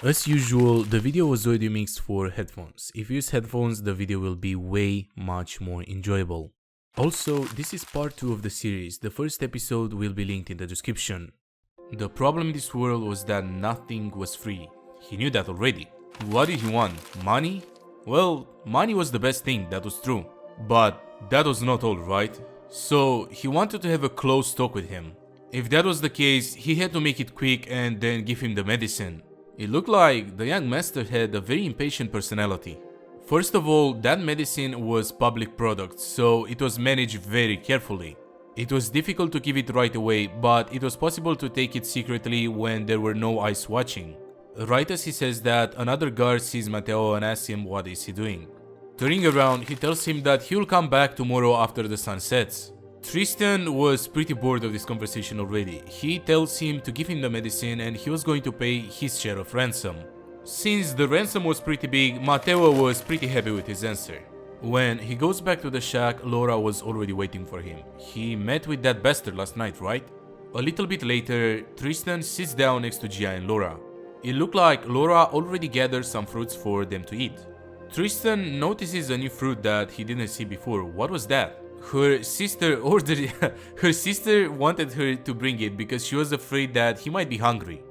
As usual, the video was audio mixed for headphones. If you use headphones, the video will be way much more enjoyable. Also, this is part 2 of the series. The first episode will be linked in the description. The problem in this world was that nothing was free. He knew that already. What did he want? Money? Well, money was the best thing, that was true. But that was not all, right? So he wanted to have a close talk with him. If that was the case, he had to make it quick and then give him the medicine. It looked like the young master had a very impatient personality. First of all, that medicine was public product, so it was managed very carefully. It was difficult to give it right away, but it was possible to take it secretly when there were no eyes watching. Right as he says that, another guard sees Matteo and asks him what is he doing. Turning around, he tells him that he will come back tomorrow after the sun sets. Tristan was pretty bored of this conversation already. He tells him to give him the medicine and he was going to pay his share of ransom. Since the ransom was pretty big, Matteo was pretty happy with his answer. When he goes back to the shack, Laura was already waiting for him. He met with that bastard last night, right? A little bit later, Tristan sits down next to Gia and Laura. It looked like Laura already gathered some fruits for them to eat. Tristan notices a new fruit that he didn't see before. What was that? Her sister ordered it. Her sister wanted her to bring it because she was afraid that he might be hungry.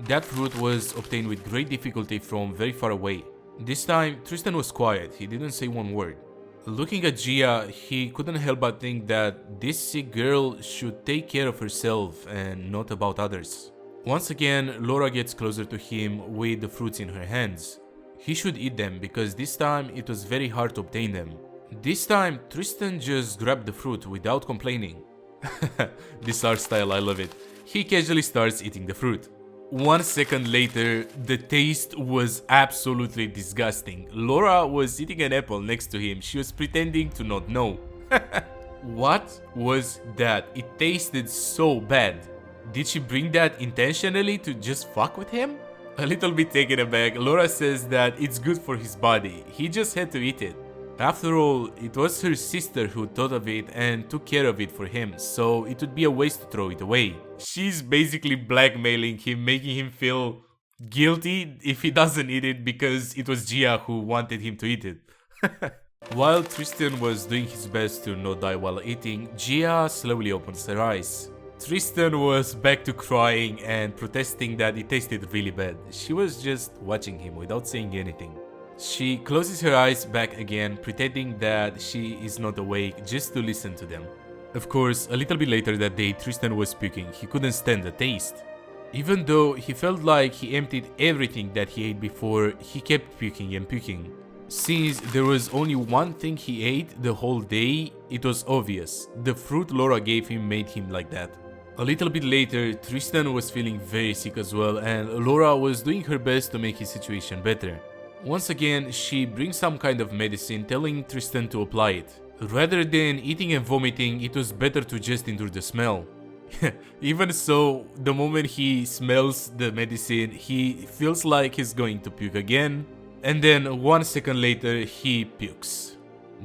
That fruit was obtained with great difficulty from very far away. This time, Tristan was quiet. He didn't say one word. Looking at Gia, he couldn't help but think that this sick girl should take care of herself and not about others. Once again, Laura gets closer to him with the fruits in her hands. He should eat them because this time it was very hard to obtain them. This time, Tristan just grabbed the fruit without complaining. This art style, I love it. He casually starts eating the fruit. 1 second later, the taste was absolutely disgusting. Laura was eating an apple next to him. She was pretending to not know. What was that? It tasted so bad. Did she bring that intentionally to just fuck with him? A little bit taken aback, Laura says that it's good for his body. He just had to eat it. After all, it was her sister who thought of it and took care of it for him, so it would be a waste to throw it away. She's basically blackmailing him, making him feel guilty if he doesn't eat it because it was Gia who wanted him to eat it. While Tristan was doing his best to not die while eating, Gia slowly opens her eyes. Tristan was back to crying and protesting that it tasted really bad. She was just watching him without saying anything. She closes her eyes back again, pretending that she is not awake just to listen to them. Of course, a little bit later that day, Tristan was puking. He couldn't stand the taste. Even though he felt like he emptied everything that he ate before, he kept puking and puking. Since there was only one thing he ate the whole day, it was obvious. The fruit Laura gave him made him like that. A little bit later, Tristan was feeling very sick as well, and Laura was doing her best to make his situation better. Once again, she brings some kind of medicine, telling Tristan to apply it. Rather than eating and vomiting, it was better to just endure the smell. Even so, the moment he smells the medicine, he feels like he's going to puke again. And then 1 second later, he pukes.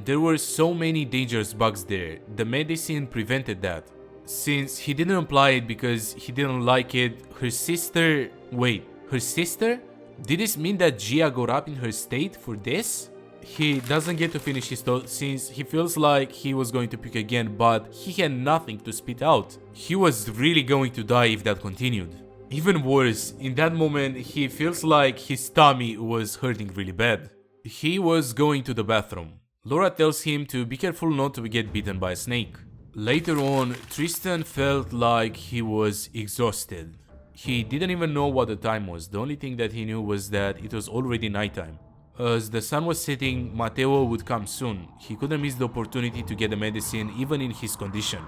There were so many dangerous bugs there. The medicine prevented that. Since he didn't apply it because he didn't like it, her sister... Wait, her sister? Did this mean that Gia got up in her state for this? He doesn't get to finish his thought since he feels like he was going to puke again, but he had nothing to spit out. He was really going to die if that continued. Even worse, in that moment he feels like his tummy was hurting really bad. He was going to the bathroom. Laura tells him to be careful not to get bitten by a snake. Later on, Tristan felt like he was exhausted. He didn't even know what the time was. The only thing that he knew was that it was already nighttime. As the sun was setting, Matteo would come soon. He couldn't miss the opportunity to get the medicine even in his condition.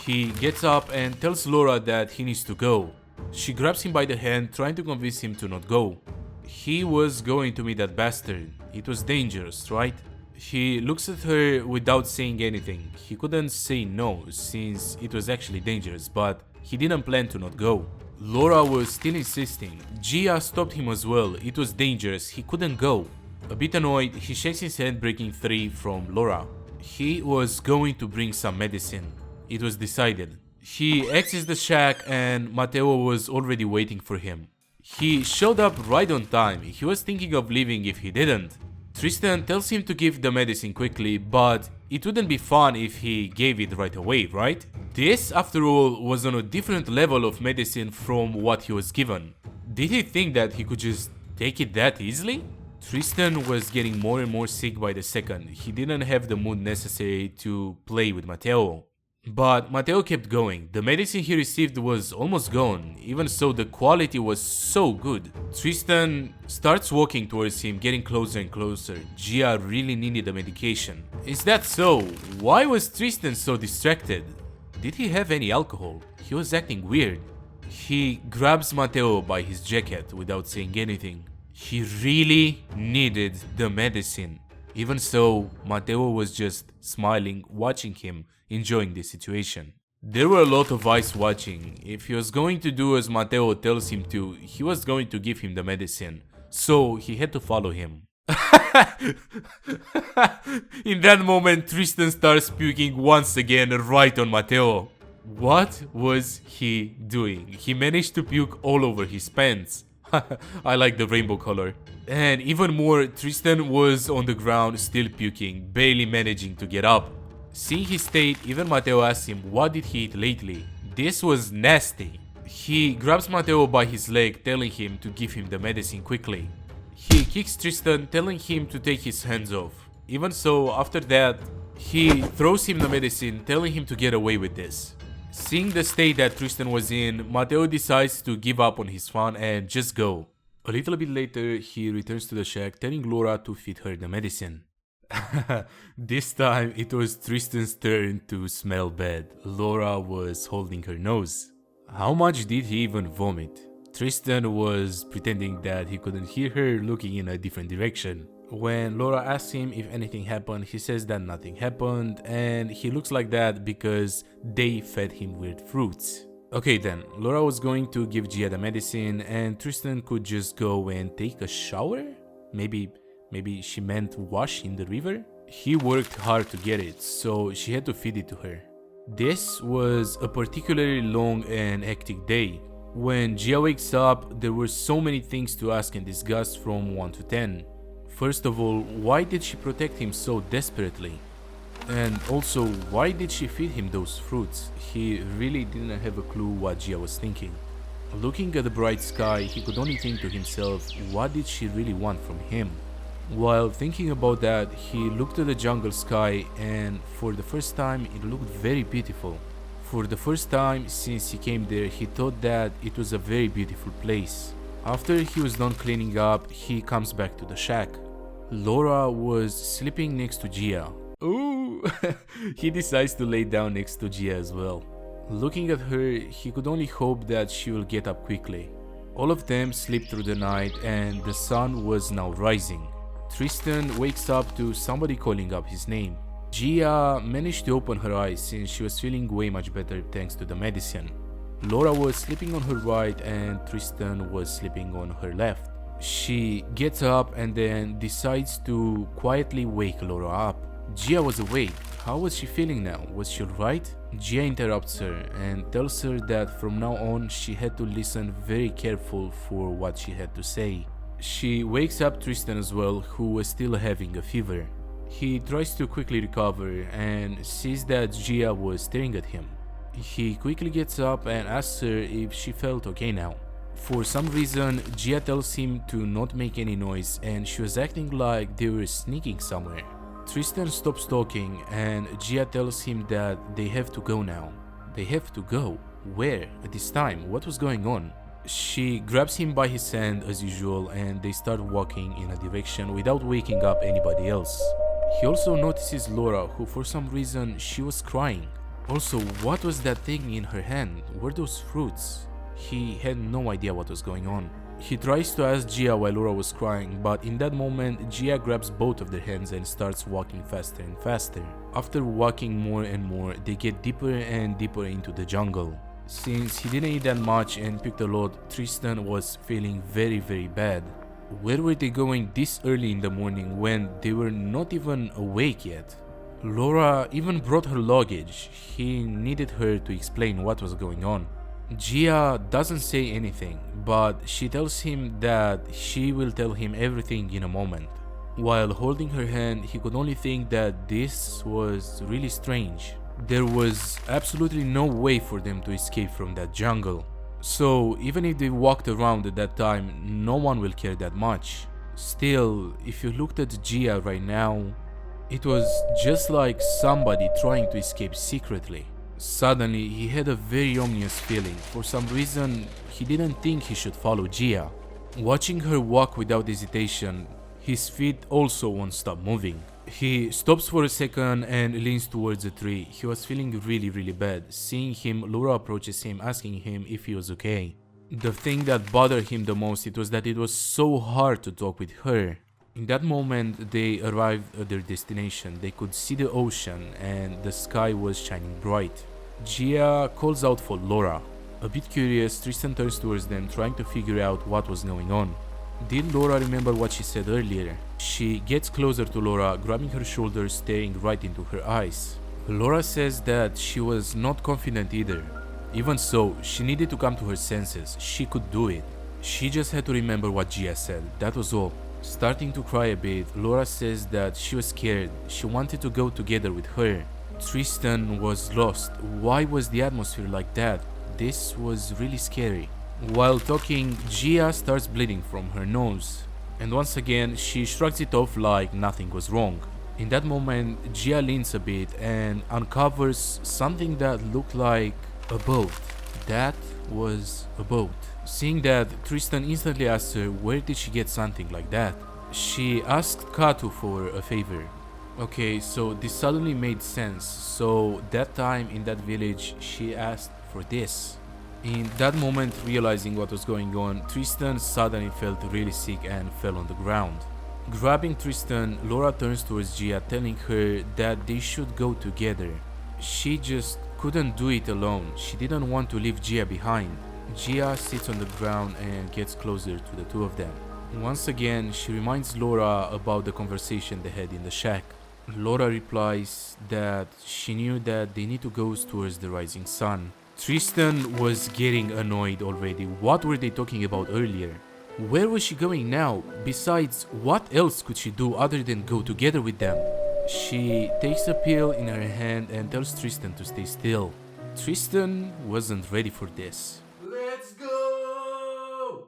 He gets up and tells Laura that he needs to go. She grabs him by the hand, trying to convince him to not go. He was going to meet that bastard. It was dangerous, right? He looks at her without saying anything. He couldn't say no since it was actually dangerous, but he didn't plan to not go. Laura was still insisting. Gia stopped him as well. It was dangerous. He couldn't go. A bit annoyed, he shakes his head, breaking free from Laura. He was going to bring some medicine. It was decided. He exits the shack and Matteo was already waiting for him. He showed up right on time. He was thinking of leaving if he didn't. Tristan tells him to give the medicine quickly, but it wouldn't be fun if he gave it right away, right? This, after all, was on a different level of medicine from what he was given. Did he think that he could just take it that easily? Tristan was getting more and more sick by the second. He didn't have the mood necessary to play with Matteo. But Matteo kept going. The medicine he received was almost gone, even so the quality was so good. Tristan starts walking towards him, getting closer and closer. Gia really needed the medication. Is that so? Why was Tristan so distracted? Did he have any alcohol? He was acting weird. He grabs Matteo by his jacket without saying anything. He really needed the medicine. Even so, Matteo was just smiling, watching him, enjoying the situation. There were a lot of eyes watching. If he was going to do as Matteo tells him to, he was going to give him the medicine. So he had to follow him. In that moment, Tristan starts puking once again right on Matteo. What was he doing? He managed to puke all over his pants. I like the rainbow color. And even more, Tristan was on the ground still puking, barely managing to get up. Seeing his state, even Matteo asked him what did he eat lately. This was nasty. He grabs Matteo by his leg, telling him to give him the medicine quickly. He kicks Tristan, telling him to take his hands off. Even so, after that, he throws him the medicine, telling him to get away with this. Seeing the state that Tristan was in, Matteo decides to give up on his fun and just go. A little bit later, he returns to the shack, telling Laura to feed her the medicine. This time, it was Tristan's turn to smell bad. Laura was holding her nose. How much did he even vomit? Tristan was pretending that he couldn't hear her, looking in a different direction. When Laura asks him if anything happened, he says that nothing happened, and he looks like that because they fed him weird fruits. Okay then, Laura was going to give Gia the medicine and Tristan could just go and take a shower? Maybe she meant wash in the river? He worked hard to get it, so she had to feed it to her. This was a particularly long and hectic day. When Gia wakes up, there were so many things to ask and discuss from 1 to 10. First of all, why did she protect him so desperately? And also, why did she feed him those fruits? He really didn't have a clue what Gia was thinking. Looking at the bright sky, he could only think to himself, what did she really want from him? While thinking about that, he looked at the jungle sky and for the first time it looked very beautiful. For the first time since he came there, he thought that it was a very beautiful place. After he was done cleaning up, he comes back to the shack. Laura was sleeping next to Gia. Ooh, he decides to lay down next to Gia as well. Looking at her, he could only hope that she will get up quickly. All of them sleep through the night and the sun was now rising. Tristan wakes up to somebody calling up his name. Gia managed to open her eyes since she was feeling way much better thanks to the medicine. Laura was sleeping on her right and Tristan was sleeping on her left. She gets up and then decides to quietly wake Laura up. Gia was awake. How was she feeling now? Was she alright? Gia interrupts her and tells her that from now on she had to listen very careful for what she had to say. She wakes up Tristan as well, who was still having a fever. He tries to quickly recover and sees that Gia was staring at him. He quickly gets up and asks her if she felt okay now. For some reason, Gia tells him to not make any noise and she was acting like they were sneaking somewhere. Tristan stops talking and Gia tells him that they have to go now. They have to go? Where? At this time? What was going on? She grabs him by his hand as usual and they start walking in a direction without waking up anybody else. He also notices Laura, who for some reason she was crying. Also, what was that thing in her hand? Were those fruits? He had no idea what was going on. He tries to ask Gia why Laura was crying, but in that moment Gia grabs both of their hands and starts walking faster and faster. After walking more and more, they get deeper and deeper into the jungle. Since he didn't eat that much and picked a lot, Tristan was feeling very bad. Where were they going this early in the morning when they were not even awake yet? Laura even brought her luggage. He needed her to explain what was going on. Gia doesn't say anything, but she tells him that she will tell him everything in a moment. While holding her hand, he could only think that this was really strange. There was absolutely no way for them to escape from that jungle. So even if they walked around at that time, no one will care that much. Still, if you looked at Gia right now, it was just like somebody trying to escape secretly. Suddenly, he had a very ominous feeling. For some reason, he didn't think he should follow Gia. Watching her walk without hesitation, his feet also won't stop moving. He stops for a second and leans towards a tree. He was feeling really bad. Seeing him, Laura approaches him, asking him if he was okay. The thing that bothered him the most, it was that it was so hard to talk with her. In that moment, they arrived at their destination. They could see the ocean and the sky was shining bright. Gia calls out for Laura. A bit curious, Tristan turns towards them, trying to figure out what was going on. Did Laura remember what she said earlier? She gets closer to Laura, grabbing her shoulders, staring right into her eyes. Laura says that she was not confident either. Even so, she needed to come to her senses. She could do it. She just had to remember what Gia said, that was all. Starting to cry a bit, Laura says that she was scared. She wanted to go together with her. Tristan was lost. Why was the atmosphere like that? This was really scary. While talking, Gia starts bleeding from her nose. And once again, she shrugs it off like nothing was wrong. In that moment, Gia leans a bit and uncovers something that looked like a boat. That was a boat. Seeing that, Tristan instantly asks her where did she get something like that. She asked Katu for a favor. Okay, so this suddenly made sense. So that time in that village, she asked for this. In that moment, realizing what was going on, Tristan suddenly felt really sick and fell on the ground. Grabbing Tristan, Laura turns towards Gia, telling her that they should go together. She just couldn't do it alone. She didn't want to leave Gia behind. Gia sits on the ground and gets closer to the two of them. Once again, she reminds Laura about the conversation they had in the shack. Laura replies that she knew that they need to go towards the rising sun. Tristan was getting annoyed already. What were they talking about earlier? Where was she going now? Besides, what else could she do other than go together with them? She takes a pill in her hand and tells Tristan to stay still. Tristan wasn't ready for this. Let's go!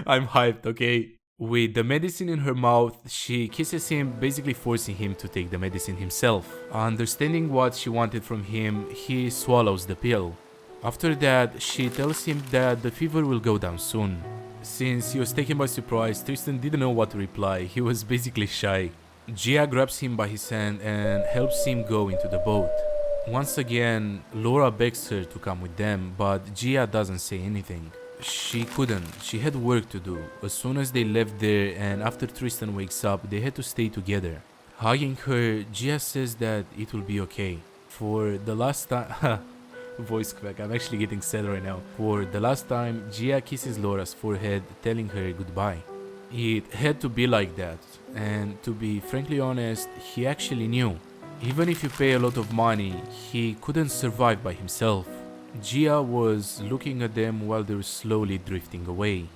I'm hyped, okay? With the medicine in her mouth, she kisses him, basically forcing him to take the medicine himself. Understanding what she wanted from him, he swallows the pill. After that, she tells him that the fever will go down soon. Since he was taken by surprise, Tristan didn't know what to reply. He was basically shy. Gia grabs him by his hand and helps him go into the boat. Once again, Laura begs her to come with them, but Gia doesn't say anything. She couldn't. She had work to do. As soon as they left there and after Tristan wakes up, they had to stay together. Hugging her, Gia says that it will be okay. For the last time... Voice crack, I'm actually getting sad right now. For the last time, Gia kisses Laura's forehead, telling her goodbye. It had to be like that. And to be frankly honest, he actually knew. Even if you pay a lot of money, he couldn't survive by himself. Gia was looking at them while they were slowly drifting away.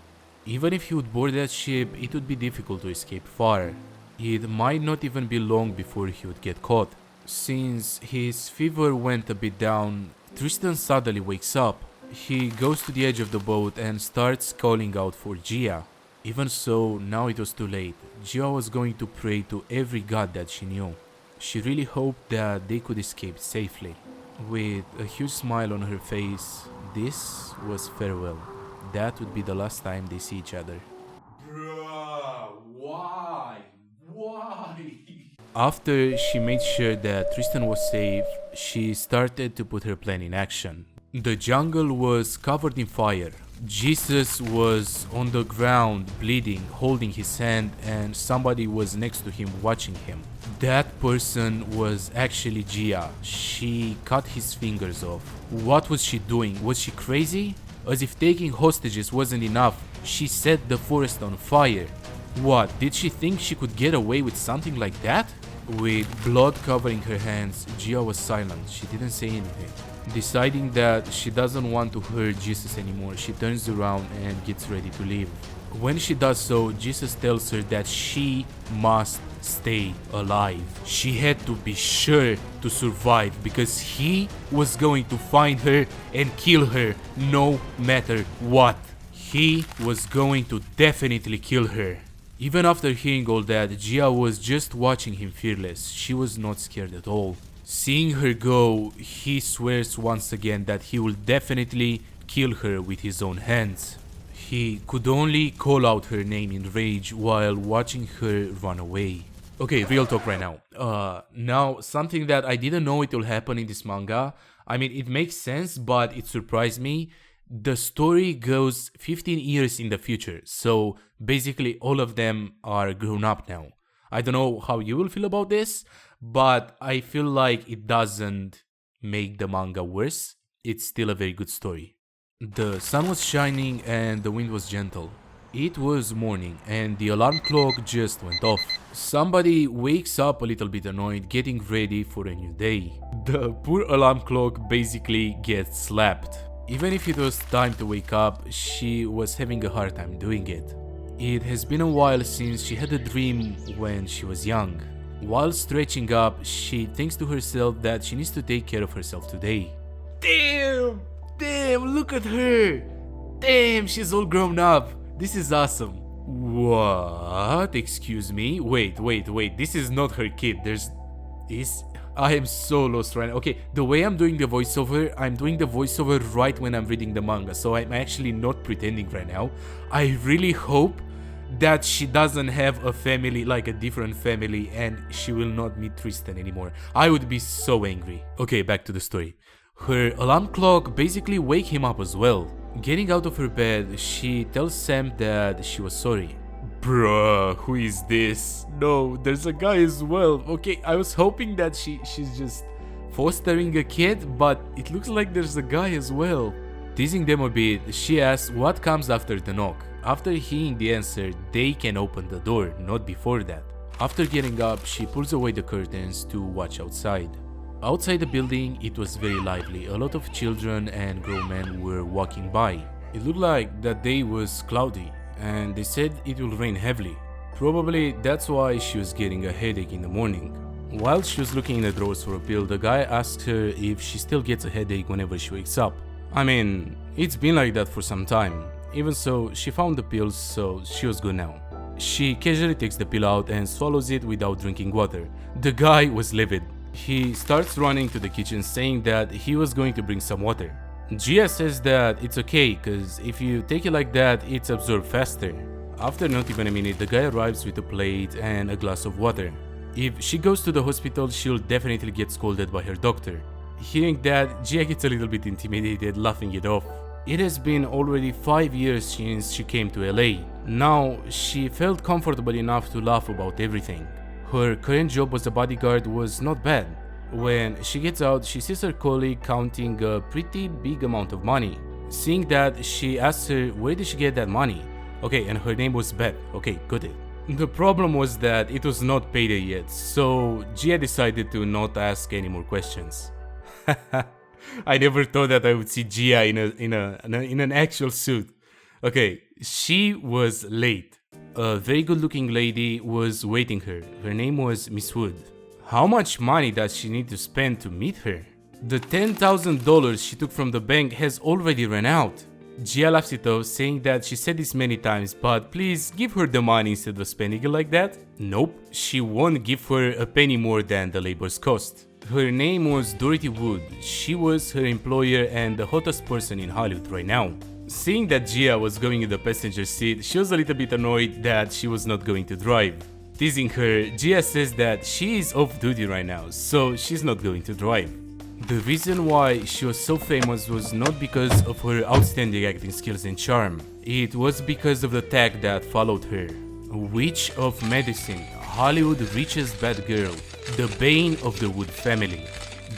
Even if he would board that ship, it would be difficult to escape far. It might not even be long before he would get caught. Since his fever went a bit down, Tristan suddenly wakes up. He goes to the edge of the boat and starts calling out for Gia. Even so, now it was too late. Gia was going to pray to every god that she knew. She really hoped that they could escape safely. With a huge smile on her face, this was farewell. That would be the last time they see each other. Bruh, why? Why? After she made sure that Tristan was safe, she started to put her plan in action. The jungle was covered in fire. Jesus was on the ground bleeding, holding his hand, and somebody was next to him watching him. That person was actually Gia. She cut his fingers off. What was she doing? Was she crazy? As if taking hostages wasn't enough, she set the forest on fire. What, did she think she could get away with something like that? With blood covering her hands, Gia was silent. She didn't say anything. Deciding that she doesn't want to hurt Jesus anymore, she turns around and gets ready to leave. When she does so, Jesus tells her that she must stay alive. She had to be sure to survive because he was going to find her and kill her no matter what. He was going to definitely kill her. Even after hearing all that, Jia was just watching him fearless. She was not scared at all. Seeing her go, he swears once again that he will definitely kill her with his own hands. He could only call out her name in rage while watching her run away. Okay, real talk right now. Now, something that I didn't know it will happen in this manga. I mean, it makes sense, but it surprised me. The story goes 15 years in the future, so basically all of them are grown up now. I don't know how you will feel about this, but I feel like it doesn't make the manga worse. It's still a very good story. The sun was shining and the wind was gentle. It was morning and the alarm clock just went off. Somebody wakes up a little bit annoyed, getting ready for a new day. The poor alarm clock basically gets slapped. Even if it was time to wake up, she was having a hard time doing it. It has been a while since she had a dream when she was young. While stretching up, she thinks to herself that she needs to take care of herself today. Damn, look at her! Damn, she's all grown up. This is awesome. What? Excuse me? Wait, this is not her kid. I am so lost right now. Okay, the way I'm doing the voiceover, I'm doing the voiceover right when I'm reading the manga, so I'm actually not pretending right now. I really hope that she doesn't have a family, like a different family, and she will not meet Tristan anymore. I would be so angry. Okay, back to the story. Her alarm clock basically wake him up as well. Getting out of her bed, she tells Sam that she was sorry. Bruh, who is this? No, there's a guy as well. Okay, I was hoping that she's just fostering a kid, but it looks like there's a guy as well. Teasing them a bit, she asks what comes after the knock. After hearing the answer, they can open the door, not before that. After getting up, she pulls away the curtains to watch outside. Outside the building, it was very lively. A lot of children and grown men were walking by. It looked like that day was cloudy, and they said it will rain heavily. Probably that's why she was getting a headache in the morning. While she was looking in the drawers for a pill, the guy asked her if she still gets a headache whenever she wakes up. I mean, it's been like that for some time. Even so, she found the pills, so she was good now. She casually takes the pill out and swallows it without drinking water. The guy was livid. He starts running to the kitchen saying that he was going to bring some water. Gia says that it's okay, cause if you take it like that, it's absorbed faster. After not even a minute, the guy arrives with a plate and a glass of water. If she goes to the hospital, she'll definitely get scolded by her doctor. Hearing that, Gia gets a little bit intimidated, laughing it off. It has been already 5 years since she came to LA. Now, she felt comfortable enough to laugh about everything. Her current job as a bodyguard was not bad. When she gets out, she sees her colleague counting a pretty big amount of money. Seeing that, she asks her where did she get that money. Okay, and her name was Beth. Okay, got it. The problem was that it was not payday yet, so Gia decided to not ask any more questions. I never thought that I would see Gia in an actual suit. Okay, she was late. A very good looking lady was waiting her. Her name was Miss Wood. How much money does she need to spend to meet her? The $10,000 she took from the bank has already run out. Gia laughs it off, saying that she said this many times, but please give her the money instead of spending it like that. Nope, she won't give her a penny more than the labor's cost. Her name was Dorothy Wood. She was her employer and the hottest person in Hollywood right now. Seeing that Gia was going in the passenger seat, she was a little bit annoyed that she was not going to drive. Teasing her, Gia says that she is off duty right now, so she's not going to drive. The reason why she was so famous was not because of her outstanding acting skills and charm. It was because of the tag that followed her. Witch of Medicine, Hollywood's richest bad girl, the bane of the Wood family.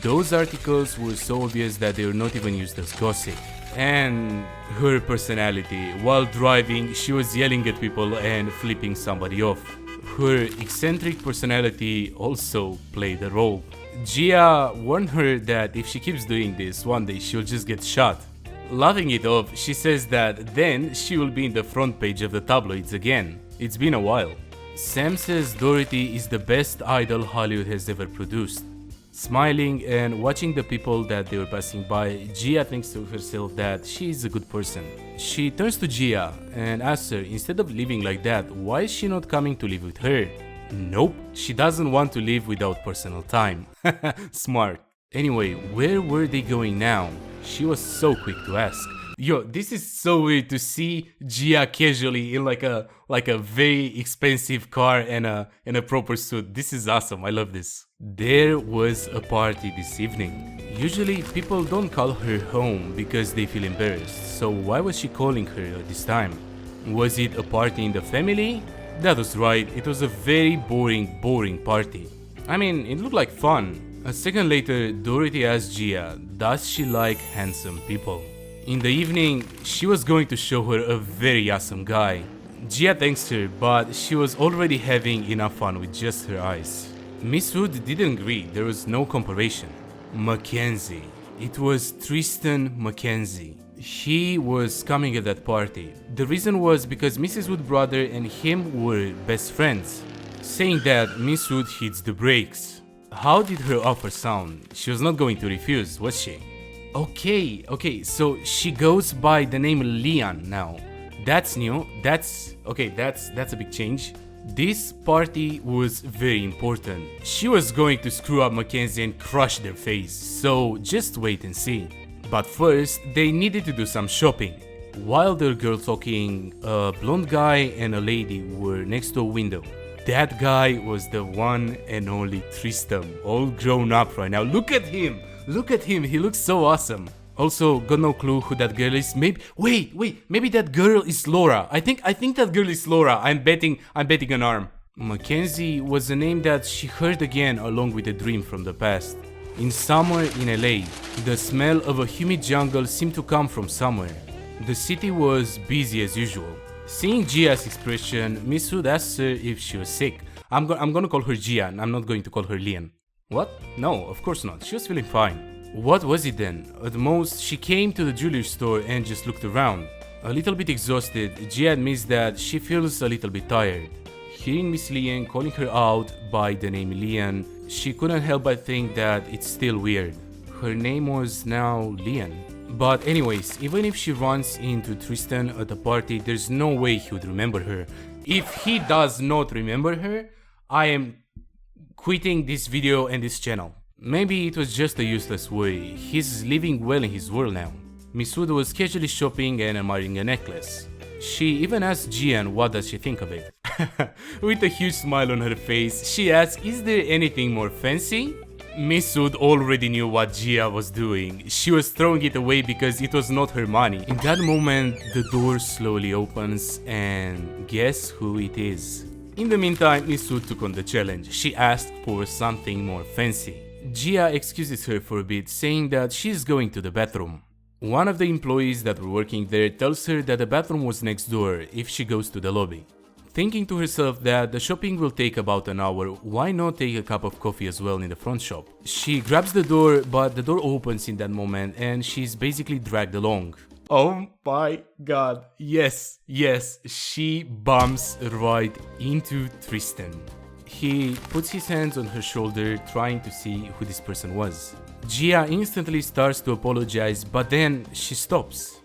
Those articles were so obvious that they were not even used as gossip. And her personality. While driving, she was yelling at people and flipping somebody off. Her eccentric personality also played a role. Jia warned her that if she keeps doing this, one day she'll just get shot. Laughing it off, she says that then she will be in the front page of the tabloids again. It's been a while. Sam says Dorothy is the best idol Hollywood has ever produced. Smiling and watching the people that they were passing by, Jia thinks to herself that she is a good person. She turns to Jia and asks her, instead of living like that, why is she not coming to live with her? Nope, she doesn't want to live without personal time. Smart. Anyway, where were they going now? She was so quick to ask. Yo, this is so weird to see Jia casually in like a very expensive car and a proper suit. This is awesome. I love this. There was a party this evening. Usually people don't call her home because they feel embarrassed. So why was she calling her at this time? Was it a party in the family? That was right. It was a very boring party. I mean, it looked like fun. A second later, Dorothy asked Jia, does she like handsome people? In the evening, she was going to show her a very awesome guy. Jia thanks her, but she was already having enough fun with just her eyes. Miss Wood didn't agree, there was no comparison. Mackenzie. It was Tristan Mackenzie. He was coming at that party. The reason was because Mrs. Wood's brother and him were best friends. Saying that, Miss Wood hits the brakes. How did her offer sound? She was not going to refuse, was she? Okay, so she goes by the name Lian now. That's new, that's a big change. This party was very important. She was going to screw up Mackenzie and crush their face, so just wait and see. But first, they needed to do some shopping. While the girl talking, a blonde guy and a lady were next to a window. That guy was the one and only Tristan, all grown up right now. Look at him, he looks so awesome. Also, got no clue who that girl is. Maybe that girl is Laura. I think that girl is Laura. I'm betting an arm. Mackenzie was a name that she heard again along with a dream from the past. In somewhere in LA, the smell of a humid jungle seemed to come from somewhere. The city was busy as usual. Seeing Gia's expression, Miss Wood asked her if she was sick. I'm gonna call her Gia, I'm not going to call her Lian. What? No, of course not. She was feeling fine. What was it then? At most, she came to the jewelry store and just looked around. A little bit exhausted, Gia admits that she feels a little bit tired. Hearing Miss Lian calling her out by the name Lian, she couldn't help but think that it's still weird. Her name was now Lian. But anyways, even if she runs into Tristan at a party, there's no way he would remember her. If he does not remember her, I am quitting this video and this channel. Maybe it was just a useless worry. He's living well in his world now. Miss Wood was casually shopping and admiring a necklace. She even asked Jian what does she think of it. With a huge smile on her face, she asked, is there anything more fancy? Miss Wood already knew what Jia was doing. She was throwing it away because it was not her money. In that moment, the door slowly opens and guess who it is? In the meantime, Miss Wood took on the challenge. She asked for something more fancy. Jia excuses her for a bit, saying that she's going to the bathroom. One of the employees that were working there tells her that the bathroom was next door if she goes to the lobby. Thinking to herself that the shopping will take about an hour, why not take a cup of coffee as well in the front shop? She grabs the door, but the door opens in that moment and she's basically dragged along. Oh my god, yes, she bumps right into Tristan. He puts his hands on her shoulder, trying to see who this person was. Jia instantly starts to apologize, but then she stops.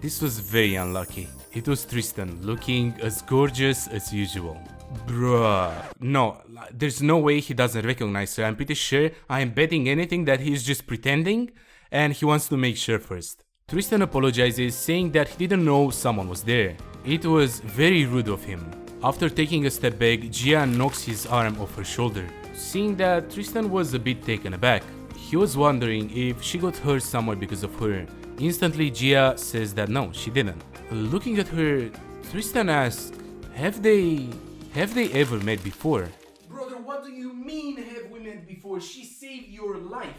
This was very unlucky. It was Tristan, looking as gorgeous as usual. Bruh. No, there's no way he doesn't recognize her. I'm pretty sure, I'm betting anything that he's just pretending, and he wants to make sure first. Tristan apologizes, saying that he didn't know someone was there. It was very rude of him. After taking a step back, Jia knocks his arm off her shoulder. Seeing that, Tristan was a bit taken aback. He was wondering if she got hurt somewhere because of her. Instantly, Jia says that no, she didn't. Looking at her, Tristan asks, have they ever met before? Brother, what do you mean have we met before? She saved your life.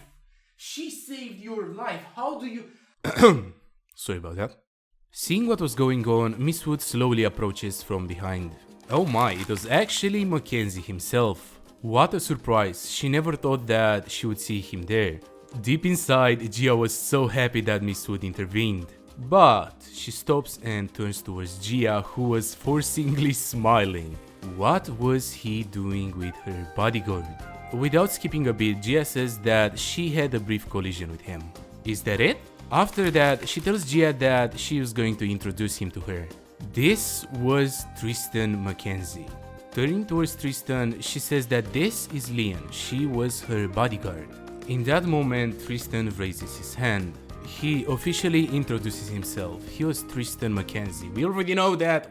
She saved your life. How do you... Sorry about that. Seeing what was going on, Miss Wood slowly approaches from behind. Oh my, it was actually Mackenzie himself. What a surprise, she never thought that she would see him there. Deep inside, Gia was so happy that Miss Wood intervened. But she stops and turns towards Gia, who was forcingly smiling. What was he doing with her bodyguard? Without skipping a beat, Gia says that she had a brief collision with him. Is that it? After that, she tells Gia that she was going to introduce him to her. This was Tristan Mackenzie. Turning towards Tristan, she says that this is Lian, she was her bodyguard. In that moment, Tristan raises his hand. He officially introduces himself. He was Tristan Mackenzie. We already know that,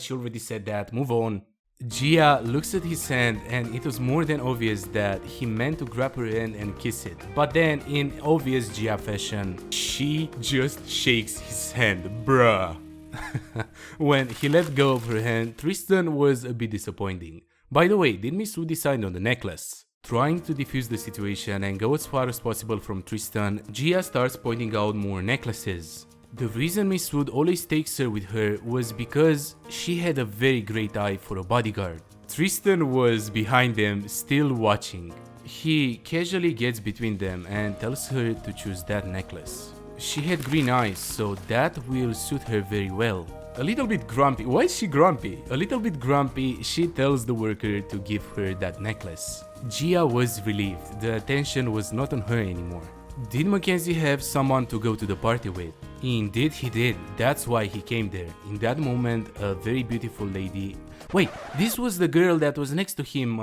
she already said that, move on. Gia looks at his hand and it was more than obvious that he meant to grab her hand and kiss it. But then, in obvious Gia fashion, she just shakes his hand, bruh. When he let go of her hand, Tristan was a bit disappointing. By the way, did Miss Wu decide on the necklace? Trying to defuse the situation and go as far as possible from Tristan, Gia starts pointing out more necklaces. The reason Miss Wood always takes her with her was because she had a very great eye for a bodyguard. Tristan was behind them, still watching. He casually gets between them and tells her to choose that necklace. She had green eyes, so that will suit her very well. A little bit grumpy. Why is she grumpy? A little bit grumpy, she tells the worker to give her that necklace. Gia was relieved. The attention was not on her anymore. Did Mackenzie have someone to go to the party with? Indeed he did. That's why he came there. In that moment, a very beautiful lady... Wait, this was the girl that was next to him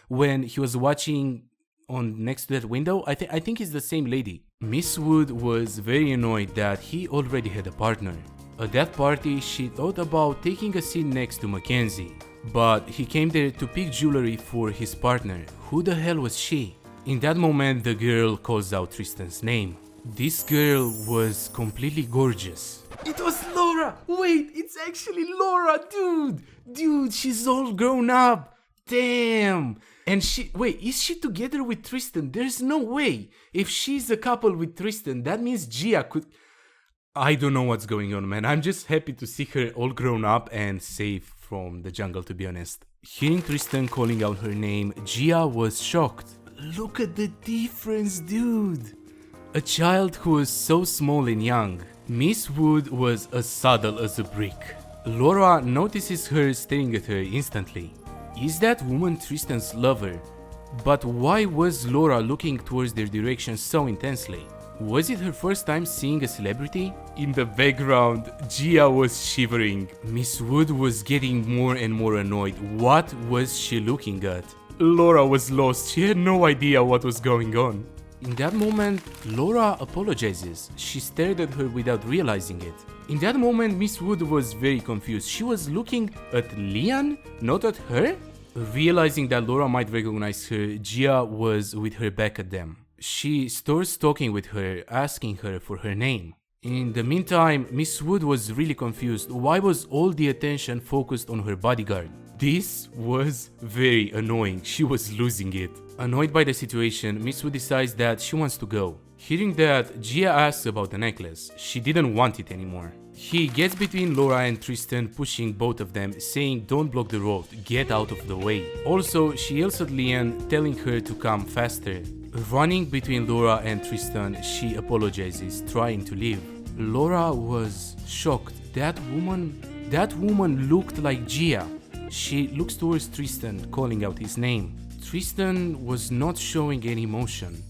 when he was watching on next to that window? I think it's the same lady. Miss Wood was very annoyed that he already had a partner. At that party, she thought about taking a seat next to Mackenzie. But he came there to pick jewelry for his partner. Who the hell was she? In that moment, the girl calls out Tristan's name. This girl was completely gorgeous. It was Laura! Wait, it's actually Laura, dude! Dude, she's all grown up! Damn! And wait, is she together with Tristan? There's no way! If she's a couple with Tristan, that means Gia could... I don't know what's going on, man. I'm just happy to see her all grown up and safe from the jungle, to be honest. Hearing Tristan calling out her name, Gia was shocked. Look at the difference, dude! A child who was so small and young. Miss Wood was as subtle as a brick. Laura notices her staring at her instantly. Is that woman Tristan's lover? But why was Laura looking towards their direction so intensely? Was it her first time seeing a celebrity? In the background, Gia was shivering. Miss Wood was getting more and more annoyed. What was she looking at? Laura was lost. She had no idea what was going on. In that moment, Laura apologizes. She stared at her without realizing it. In that moment, Miss Wood was very confused. She was looking at Lian, not at her? Realizing that Laura might recognize her, Gia was with her back at them. She starts talking with her, asking her for her name. In the meantime, Miss Wood was really confused. Why was all the attention focused on her bodyguard? This was very annoying. She was losing it. Annoyed by the situation, Miss Wood decides that she wants to go. Hearing that, Gia asks about the necklace. She didn't want it anymore. He gets between Laura and Tristan, pushing both of them, saying don't block the road, get out of the way. Also, she yells at Lian, telling her to come faster. Running between Laura and Tristan, she apologizes, trying to leave. Laura was shocked. That woman looked like Gia. She looks towards Tristan, calling out his name. Tristan was not showing any emotion.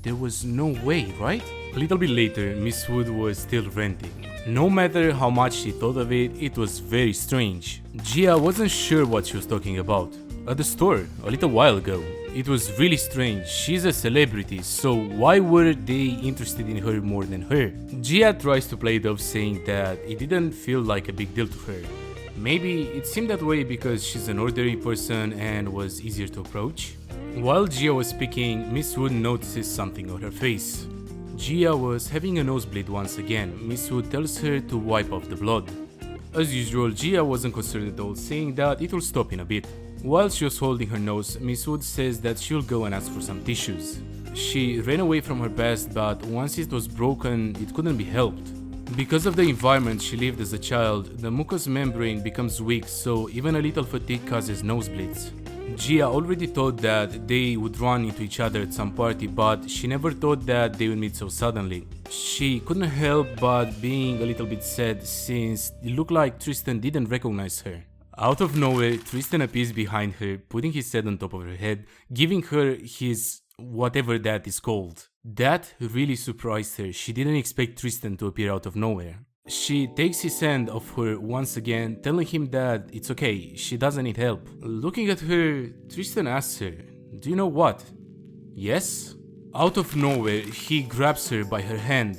There was no way, right? A little bit later, Miss Wood was still ranting. No matter how much she thought of it, it was very strange. Gia wasn't sure what she was talking about. At the store, a little while ago. It was really strange. She's a celebrity, so why were they interested in her more than her? Gia tries to play it off, saying that it didn't feel like a big deal to her. Maybe it seemed that way because she's an ordinary person and was easier to approach. While Gia was speaking, Miss Wood notices something on her face. Gia was having a nosebleed once again. Miss Wood tells her to wipe off the blood. As usual, Gia wasn't concerned at all, saying that it will stop in a bit. While she was holding her nose, Miss Wood says that she'll go and ask for some tissues. She ran away from her past, but once it was broken, it couldn't be helped. Because of the environment she lived as a child, the mucous membrane becomes weak, so even a little fatigue causes nosebleeds. Gia already thought that they would run into each other at some party, but she never thought that they would meet so suddenly. She couldn't help but being a little bit sad since it looked like Tristan didn't recognize her. Out of nowhere, Tristan appears behind her, putting his head on top of her head, giving her his whatever that is called. That really surprised her. She didn't expect Tristan to appear out of nowhere. She takes his hand off her once again, telling him that it's okay, she doesn't need help. Looking at her, Tristan asks her, "Do you know what?" "Yes?" Out of nowhere, he grabs her by her hand.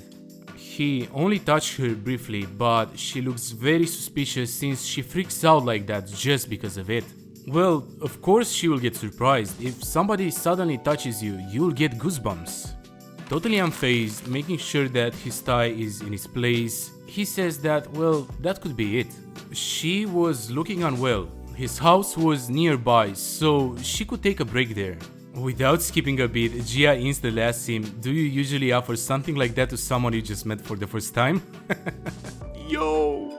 He only touched her briefly, but she looks very suspicious since she freaks out like that just because of it. Well, of course she will get surprised. If somebody suddenly touches you, you'll get goosebumps. Totally unfazed, making sure that his tie is in its place, he says that, well, that could be it. She was looking unwell. His house was nearby, so she could take a break there. Without skipping a beat, Gia instantly asks him, "Do you usually offer something like that to someone you just met for the first time?" Yo!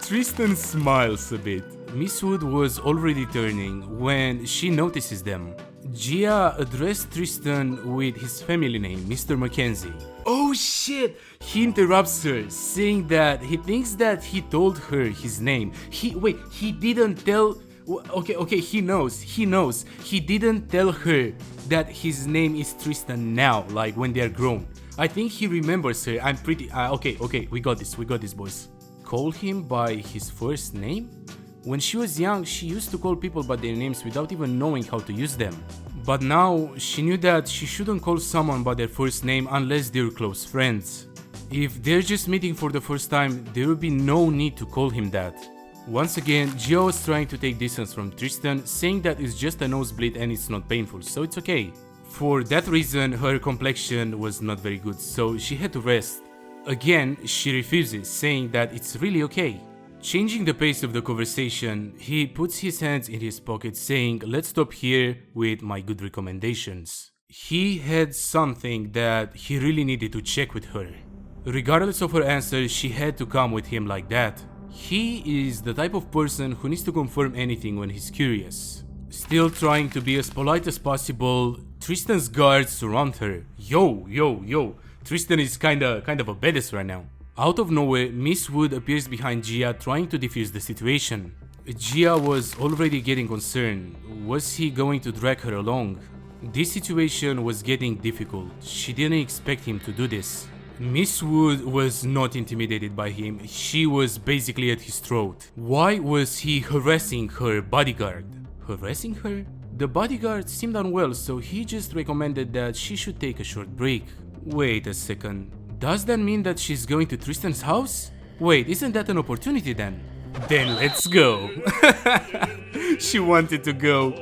Tristan smiles a bit. Miss Wood was already turning when she notices them. Gia addressed Tristan with his family name, Mr. Mackenzie. Oh shit! He interrupts her, saying that he thinks that he told her his name. He didn't tell... Okay, he knows. He didn't tell her that his name is Tristan now, like when they're grown. I think he remembers her. I'm pretty... Okay, we got this, boys. Call him by his first name? When she was young, she used to call people by their names without even knowing how to use them. But now, she knew that she shouldn't call someone by their first name unless they're close friends. If they're just meeting for the first time, there would be no need to call him that. Once again, Gia was trying to take distance from Tristan, saying that it's just a nosebleed and it's not painful, so it's okay. For that reason, her complexion was not very good, so she had to rest. Again, she refuses, saying that it's really okay. Changing the pace of the conversation, he puts his hands in his pocket, saying, "Let's stop here with my good recommendations." He had something that he really needed to check with her. Regardless of her answer, she had to come with him like that. He is the type of person who needs to confirm anything when he's curious. Still trying to be as polite as possible, Tristan's guards surround her. Yo. Tristan is kind of a badass right now. Out of nowhere, Miss Wood appears behind Gia, trying to defuse the situation. Gia was already getting concerned. Was he going to drag her along? This situation was getting difficult. She didn't expect him to do this. Miss Wood was not intimidated by him. She was basically at his throat. Why was he harassing her bodyguard? Harassing her? The bodyguard seemed unwell, so he just recommended that she should take a short break. Wait a second. Does that mean that she's going to Tristan's house? Wait, isn't that an opportunity then? Then let's go. She wanted to go.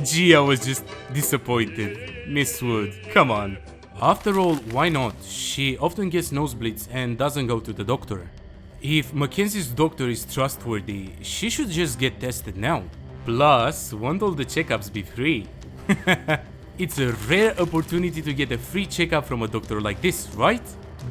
Gia was just disappointed. Miss Wood, come on. After all, why not? She often gets nosebleeds and doesn't go to the doctor. If Mackenzie's doctor is trustworthy, she should just get tested now. Plus, won't all the checkups be free? It's a rare opportunity to get a free checkup from a doctor like this, right?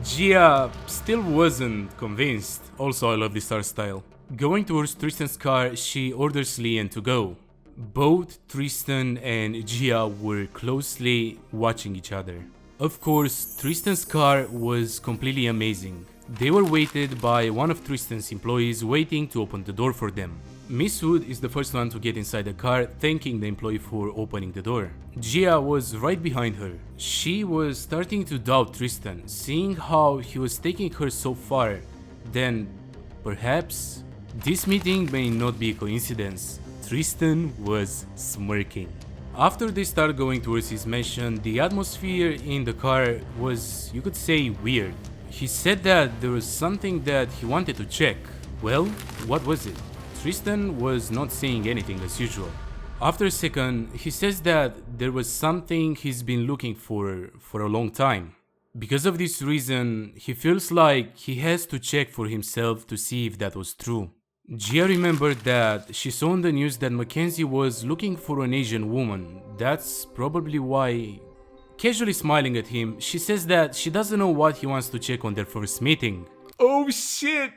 Gia still wasn't convinced. Also, I love this art style. Going towards Tristan's car, she orders Lian to go. Both Tristan and Gia were closely watching each other. Of course, Tristan's car was completely amazing. They were waited by one of Tristan's employees waiting to open the door for them. Miss Wood is the first one to get inside the car, thanking the employee for opening the door. Gia was right behind her. She was starting to doubt Tristan, seeing how he was taking her so far. Then, perhaps, this meeting may not be a coincidence. Tristan was smirking. After they start going towards his mansion, the atmosphere in the car was, you could say, weird. He said that there was something that he wanted to check. Well, what was it? Tristan was not saying anything as usual. After a second, he says that there was something he's been looking for a long time. Because of this reason, he feels like he has to check for himself to see if that was true. Gia remembered that she saw on the news that Mackenzie was looking for an Asian woman. That's probably why... Casually smiling at him, she says that she doesn't know what he wants to check on their first meeting. Oh shit!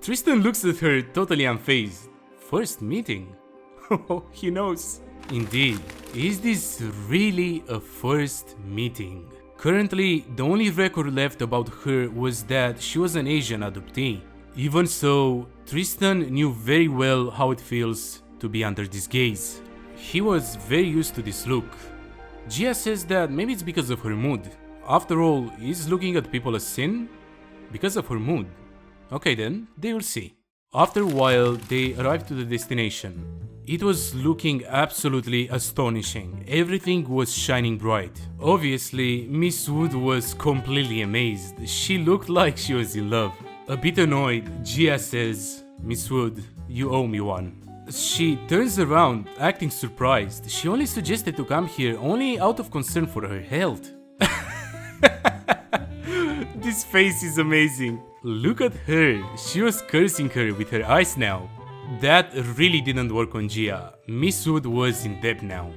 Tristan looks at her totally unfazed. First meeting? Oh, he knows. Indeed, is this really a first meeting? Currently, the only record left about her was that she was an Asian adoptee. Even so, Tristan knew very well how it feels to be under this gaze. He was very used to this look. Gia says that maybe it's because of her mood. After all, is looking at people a sin? Because of her mood. Okay then, they will see. After a while, they arrived to the destination. It was looking absolutely astonishing. Everything was shining bright. Obviously, Miss Wood was completely amazed. She looked like she was in love. A bit annoyed, Gia says, "Miss Wood, you owe me one." She turns around, acting surprised. She only suggested to come here only out of concern for her health. This face is amazing. Look at her. She was cursing her with her eyes now. That really didn't work on Gia. Miss Wood was in debt now.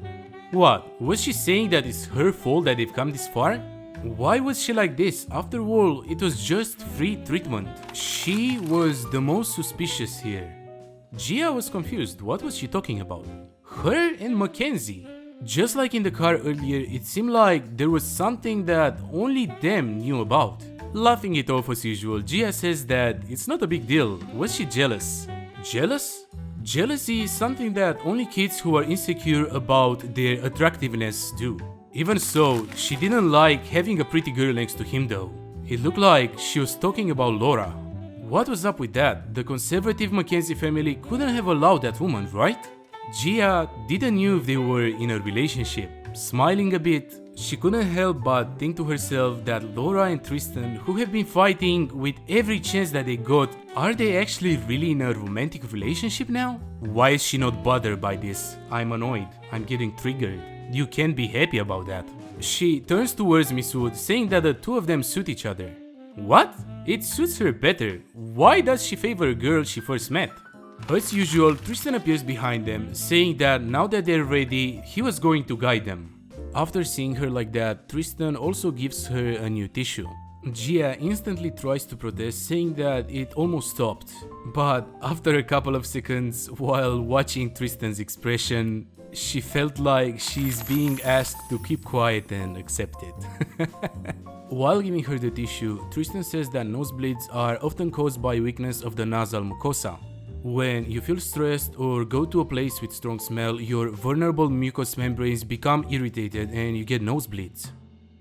What? Was she saying that it's her fault that they've come this far? Why was she like this? After all, it was just free treatment. She was the most suspicious here. Gia was confused. What was she talking about? Her and Mackenzie. Just like in the car earlier, it seemed like there was something that only them knew about. Laughing it off as usual, Gia says that it's not a big deal. Was she jealous? Jealous? Jealousy is something that only kids who are insecure about their attractiveness do. Even so, she didn't like having a pretty girl next to him though. It looked like she was talking about Laura. What was up with that? The conservative Mackenzie family couldn't have allowed that woman, right? Gia didn't know if they were in a relationship. Smiling a bit, she couldn't help but think to herself that Laura and Tristan, who have been fighting with every chance that they got, are they actually really in a romantic relationship now? Why is she not bothered by this? I'm annoyed. I'm getting triggered. You can't be happy about that. She turns towards Miss Wood, saying that the two of them suit each other. What? It suits her better. Why does she favor a girl she first met? As usual, Tristan appears behind them, saying that now that they're ready, he was going to guide them. After seeing her like that, Tristan also gives her a new tissue. Gia instantly tries to protest, saying that it almost stopped. But after a couple of seconds, while watching Tristan's expression, she felt like she's being asked to keep quiet and accept it. While giving her the tissue, Tristan says that nosebleeds are often caused by weakness of the nasal mucosa. When you feel stressed or go to a place with strong smell, your vulnerable mucous membranes become irritated and you get nosebleeds.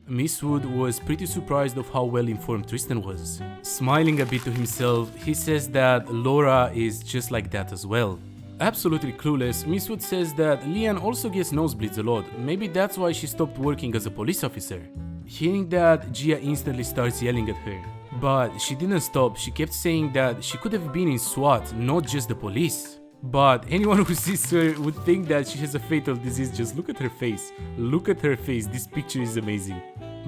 Miss Wood was pretty surprised of how well informed Tristan was. Smiling a bit to himself, he says that Laura is just like that as well. Absolutely clueless, Miss Wood says that Lian also gets nosebleeds a lot. Maybe that's why she stopped working as a police officer. Hearing that, Gia instantly starts yelling at her. But she didn't stop. She kept saying that she could have been in SWAT, not just the police. But anyone who sees her would think that she has a fatal disease. Just look at her face. Look at her face. This picture is amazing.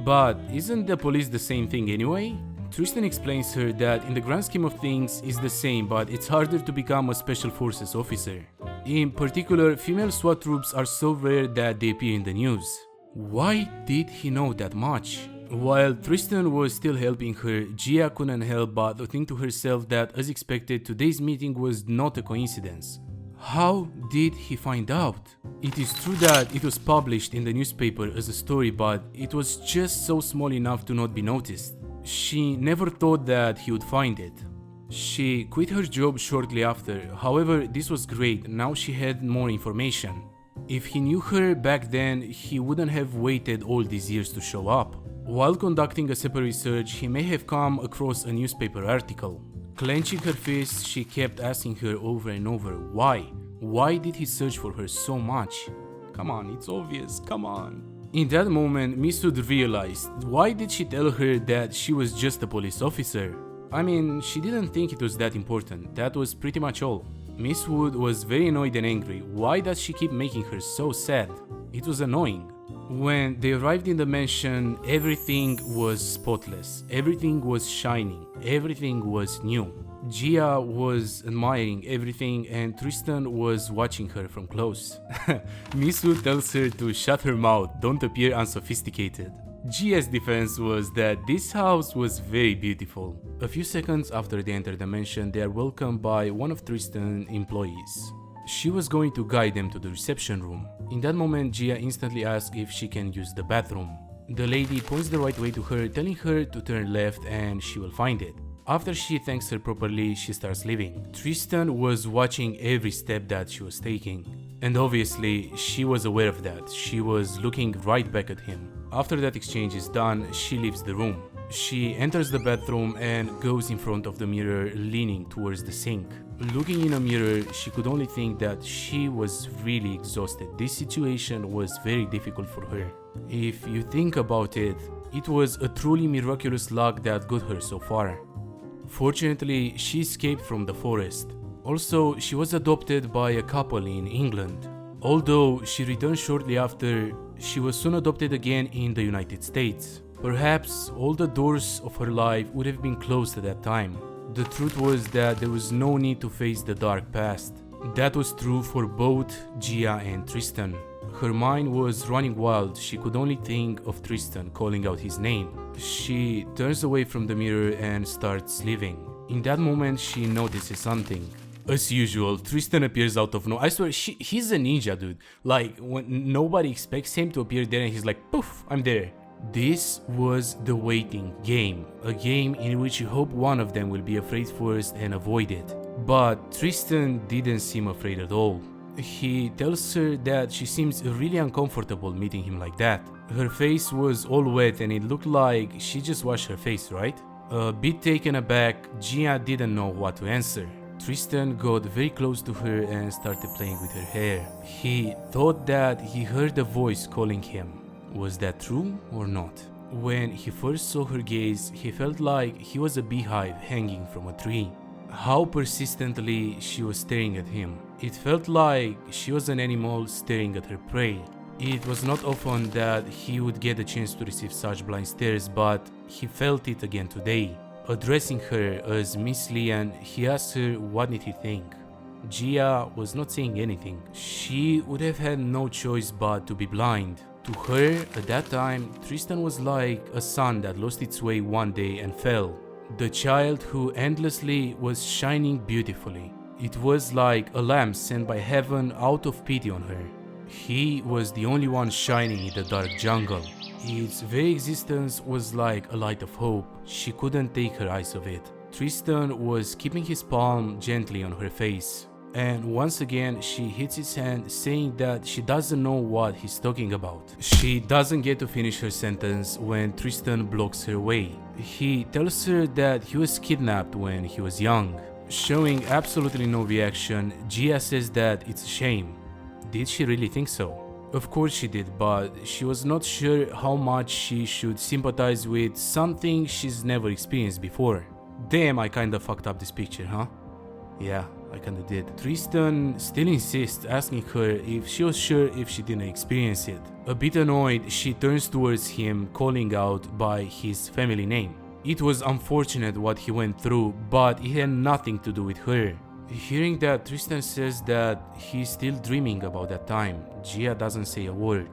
But isn't the police the same thing anyway? Tristan explains her that in the grand scheme of things it's the same, but it's harder to become a special forces officer. In particular, female SWAT troops are so rare that they appear in the news. Why did he know that much? While Tristan was still helping her, Gia couldn't help but think to herself that, as expected, today's meeting was not a coincidence. How did he find out? It is true that it was published in the newspaper as a story, but it was just so small enough to not be noticed. She never thought that he would find it. She quit her job shortly after. However, this was great. Now she had more information. If he knew her back then, he wouldn't have waited all these years to show up. While conducting a separate research, he may have come across a newspaper article. Clenching her fists, she kept asking her over and over, why? Why did he search for her so much? Come on, it's obvious, come on. In that moment, Miss Wood realized, why did she tell her that she was just a police officer? I mean, she didn't think it was that important, that was pretty much all. Miss Wood was very annoyed and angry. Why does she keep making her so sad? It was annoying. When they arrived in the mansion, everything was spotless, everything was shining, everything was new. Gia was admiring everything and Tristan was watching her from close. Miss Wood tells her to shut her mouth, don't appear unsophisticated. Gia's defense was that this house was very beautiful. A few seconds after they enter the mansion, they are welcomed by one of Tristan's employees. She was going to guide them to the reception room. In that moment, Gia instantly asks if she can use the bathroom. The lady points the right way to her, telling her to turn left and she will find it. After she thanks her properly, she starts leaving. Tristan was watching every step that she was taking. And obviously, she was aware of that. She was looking right back at him. After that exchange is done, she leaves the room. She enters the bathroom and goes in front of the mirror, leaning towards the sink. Looking in a mirror, she could only think that she was really exhausted. This situation was very difficult for her. If you think about it, it was a truly miraculous luck that got her so far. Fortunately, she escaped from the forest. Also, she was adopted by a couple in England. Although she returned shortly after, she was soon adopted again in the United States. Perhaps all the doors of her life would have been closed at that time. The truth was that there was no need to face the dark past. That was true for both Gia and Tristan. Her mind was running wild. She could only think of Tristan calling out his name. She turns away from the mirror and starts leaving. In that moment, she notices something. As usual, Tristan appears out of nowhere. I swear, he's a ninja, dude. Like, when nobody expects him to appear there and he's like, poof, I'm there. This was the waiting game. A game in which you hope one of them will be afraid first and avoid it. But Tristan didn't seem afraid at all. He tells her that she seems really uncomfortable meeting him like that. Her face was all wet and it looked like she just washed her face, right? A bit taken aback, Gia didn't know what to answer. Tristan got very close to her and started playing with her hair. He thought that he heard a voice calling him. Was that true or not? When he first saw her gaze, he felt like he was a beehive hanging from a tree. How persistently she was staring at him. It felt like she was an animal staring at her prey. It was not often that he would get a chance to receive such blind stares, but he felt it again today. Addressing her as Miss Lian, he asked her what did he think. Gia was not saying anything. She would have had no choice but to be blind. To her, at that time, Tristan was like a sun that lost its way one day and fell. The child who endlessly was shining beautifully. It was like a lamp sent by heaven out of pity on her. He was the only one shining in the dark jungle. Its very existence was like a light of hope. She couldn't take her eyes off it. Tristan was keeping his palm gently on her face. And once again, she hits his hand, saying that she doesn't know what he's talking about. She doesn't get to finish her sentence when Tristan blocks her way. He tells her that he was kidnapped when he was young. Showing absolutely no reaction, Gia says that it's a shame. Did she really think so? Of course she did, but she was not sure how much she should sympathize with something she's never experienced before. Damn, I kinda fucked up this picture, huh? Yeah, I kinda did. Tristan still insists, asking her if she was sure if she didn't experience it. A bit annoyed, she turns towards him, calling out by his family name. It was unfortunate what he went through, but it had nothing to do with her. Hearing that, Tristan says that he's still dreaming about that time. Gia doesn't say a word.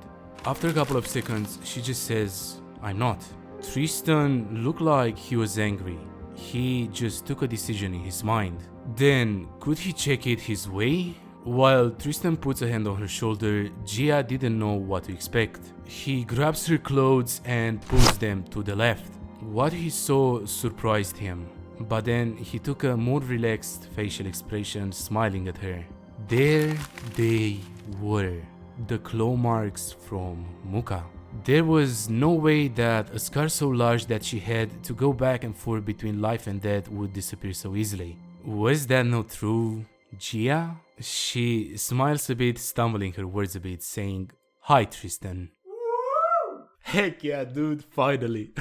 After a couple of seconds, she just says, I'm not. Tristan looked like he was angry. He just took a decision in his mind. Then, could he check it his way? While Tristan puts a hand on her shoulder, Gia didn't know what to expect. He grabs her clothes and pulls them to the left. What he saw surprised him. But then he took a more relaxed facial expression, smiling at her. There they were, the claw marks from Muka. There was no way that a scar so large that she had to go back and forth between life and death would disappear so easily. Was that not true, Gia? She smiles a bit, stumbling her words a bit, saying, Hi, Tristan. Heck yeah, dude, finally.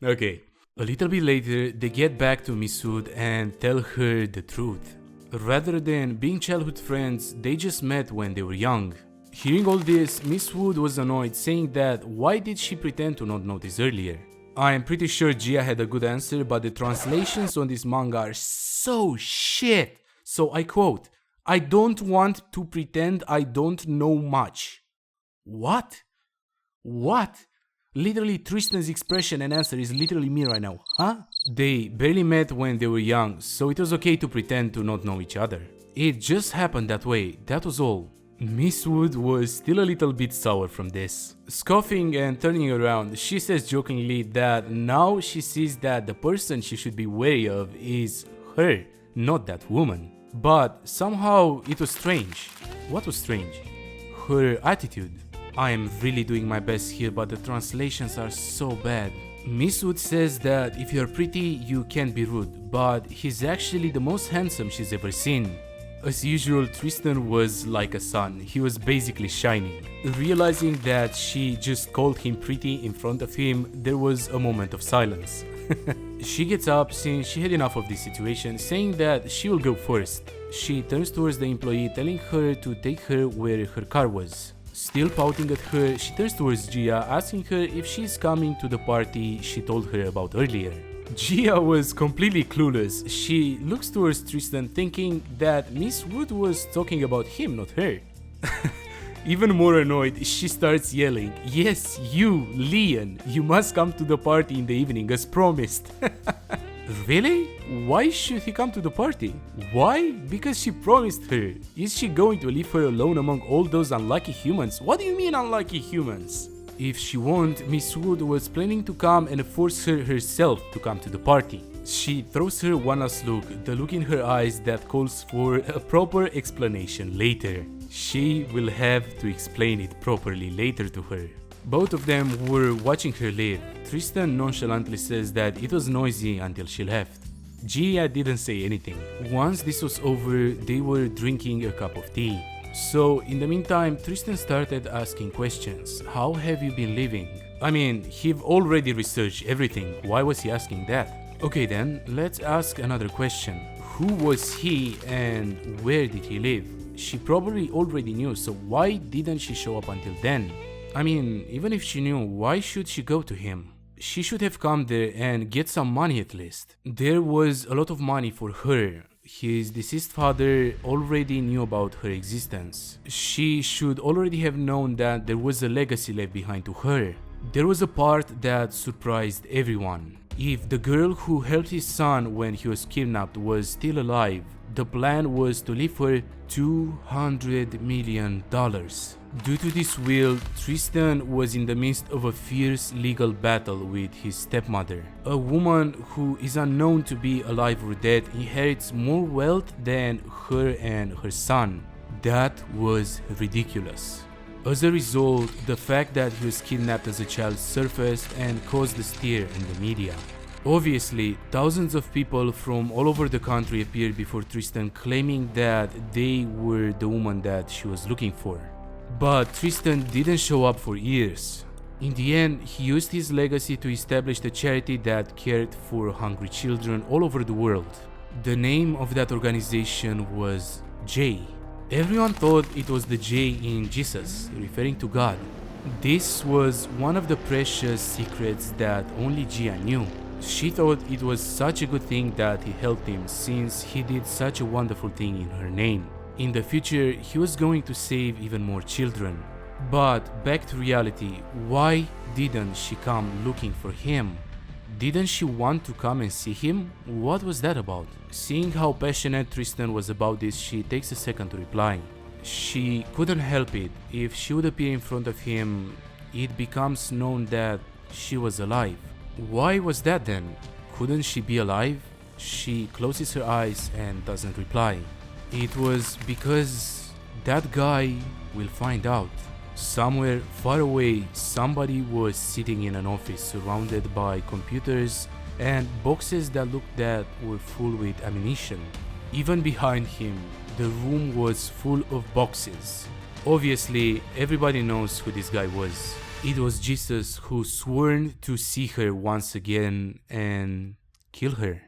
Okay. A little bit later, they get back to Miss Wood and tell her the truth. Rather than being childhood friends, they just met when they were young. Hearing all this, Miss Wood was annoyed, saying that why did she pretend to not notice earlier? I am pretty sure Gia had a good answer, but the translations on this manga are so shit. So I quote, I don't want to pretend I don't know much. What? What? Literally, Tristan's expression and answer is literally me right now. Huh? They barely met when they were young, so it was okay to pretend to not know each other. It just happened that way, that was all. Miss Wood was still a little bit sour from this. Scoffing and turning around, she says jokingly that now she sees that the person she should be wary of is her, not that woman. But somehow it was strange. What was strange? Her attitude. I am really doing my best here, but the translations are so bad. Miss Wood says that if you're pretty, you can't be rude, but he's actually the most handsome she's ever seen. As usual, Tristan was like a sun, he was basically shining. Realizing that she just called him pretty in front of him, there was a moment of silence. She gets up since she had enough of this situation, saying that she will go first. She turns towards the employee, telling her to take her where her car was. Still pouting at her, she turns towards Gia, asking her if she's coming to the party she told her about earlier. Gia was completely clueless. She looks towards Tristan thinking that Miss Wood was talking about him, not her. Even more annoyed, she starts yelling, "Yes, you, Lian, you must come to the party in the evening as promised." Really? Why should he come to the party? Why? Because she promised her. Is she going to leave her alone among all those unlucky humans? What do you mean unlucky humans? If she won't, Miss Wood was planning to come and force her herself to come to the party. She throws her one last look, the look in her eyes that calls for a proper explanation later. She will have to explain it properly later to her. Both of them were watching her leave. Tristan nonchalantly says that it was noisy until she left. Gia didn't say anything. Once this was over, they were drinking a cup of tea. So in the meantime, Tristan started asking questions. How have you been living? I mean, he've already researched everything. Why was he asking that? Okay then, let's ask another question. Who was he and where did he live? She probably already knew, so why didn't she show up until then? I mean, even if she knew, why should she go to him? She should have come there and get some money at least. There was a lot of money for her. His deceased father already knew about her existence. She should already have known that there was a legacy left behind to her. There was a part that surprised everyone. If the girl who helped his son when he was kidnapped was still alive, the plan was to leave her $200 million. Due to this will, Tristan was in the midst of a fierce legal battle with his stepmother. A woman who is unknown to be alive or dead inherits more wealth than her and her son. That was ridiculous. As a result, the fact that he was kidnapped as a child surfaced and caused a stir in the media. Obviously, thousands of people from all over the country appeared before Tristan claiming that they were the woman that she was looking for. But Tristan didn't show up for years. In the end, he used his legacy to establish a charity that cared for hungry children all over the world. The name of that organization was J. Everyone thought it was the J in Jesus, referring to God. This was one of the precious secrets that only Gia knew. She thought it was such a good thing that he helped him since he did such a wonderful thing in her name. In the future, he was going to save even more children. But back to reality, why didn't she come looking for him? Didn't she want to come and see him? What was that about? Seeing how passionate Tristan was about this, she takes a second to reply. She couldn't help it. If she would appear in front of him, it becomes known that she was alive. Why was that then? Couldn't she be alive? She closes her eyes and doesn't reply. It was because that guy will find out. Somewhere far away, somebody was sitting in an office surrounded by computers and boxes that looked that were full with ammunition. Even behind him, the room was full of boxes. Obviously, everybody knows who this guy was. It was Jesus who sworn to see her once again and kill her.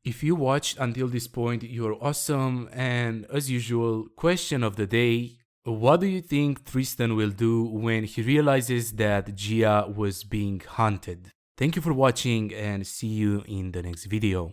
If you watched until this point, you're awesome, and as usual, question of the day: what do you think Tristan will do when he realizes that Gia was being hunted? Thank you for watching and see you in the next video.